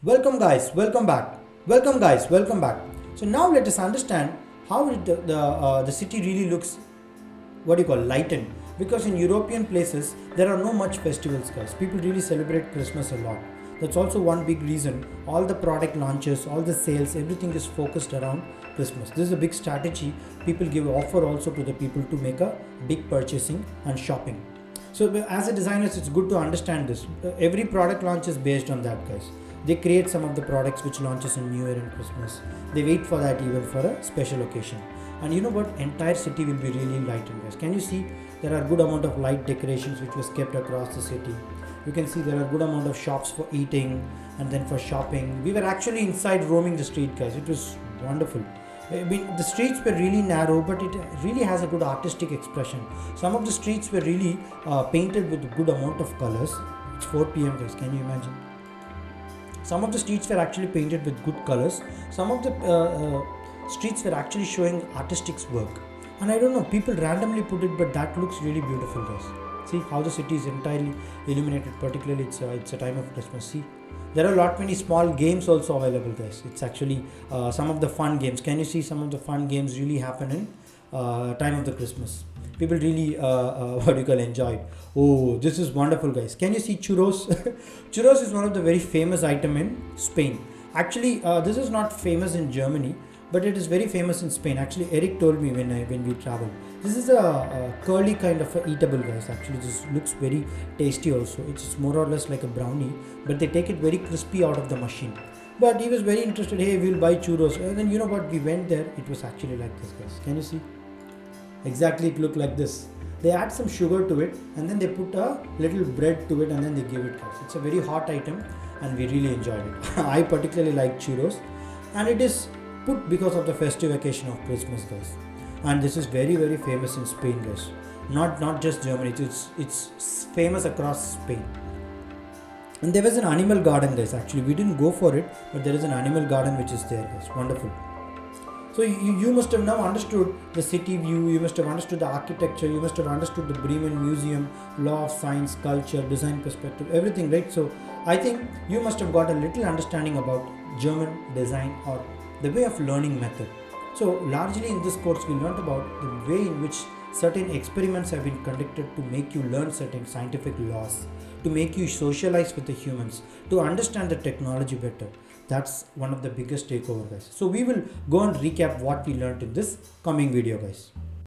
Welcome guys, welcome back. Welcome guys, welcome back. So now let us understand how the city really looks, what do you call, lightened. Because in European places there are no much festivals guys. People really celebrate Christmas a lot. That's also one big reason all the product launches, all the sales, everything is focused around Christmas. This is a big strategy. People give offer also to the people to make a big purchasing and shopping. So as a designers, it's good to understand this. Every product launch is based on that, guys. They create some of the products which launches in New Year and Christmas. They wait for that even for a special occasion. And you know what? Entire city will be really lightened, guys. Can you see there are good amount of light decorations which was kept across the city. You can see there are good amount of shops for eating and then for shopping. We were actually inside roaming the street, guys. It was wonderful. I mean, the streets were really narrow, but it really has a good artistic expression. Some of the streets were really painted with a good amount of colors. It's 4 p.m. guys, can you imagine? Some of the streets were actually painted with good colors. Some of the streets were actually showing artistic work. And I don't know, people randomly put it, but that looks really beautiful, guys. See how the city is entirely illuminated, particularly it's a time of Christmas. See, there are a lot many small games also available, guys. It's actually some of the fun games. Can you see some of the fun games really happen in time of the Christmas? People really what do you call, enjoy it. Oh, this is wonderful, guys. Can you see churros? Churros is one of the very famous item in Spain. Actually, this is not famous in Germany, but it is very famous in Spain. Actually, Eric told me when we traveled. This is a curly kind of a eatable, guys. Actually, this looks very tasty also. It's more or less like a brownie, but they take it very crispy out of the machine. But he was very interested. Hey, we'll buy churros. And then you know what? We went there. It was actually like this, guys. Can you see? Exactly, it looked like this. They add some sugar to it and then they put a little bread to it and then they give it, guys. It's a very hot item and we really enjoyed it. I particularly like churros, and it is put because of the festive occasion of Christmas, guys. And this is very very famous in Spain, guys. Not just Germany. It's famous across Spain. And there was an animal garden, guys. Actually, we didn't go for it, but there is an animal garden which is there, guys. Wonderful. So you must have now understood the city view, you must have understood the architecture, you must have understood the Bremen Museum, law of science, culture, design perspective, everything, right? So I think you must have got a little understanding about German design or the way of learning method. So largely in this course we learned about the way in which certain experiments have been conducted to make you learn certain scientific laws, to make you socialize with the humans, to understand the technology better. That's one of the biggest takeover, guys. So we will go and recap what we learned in this coming video, guys.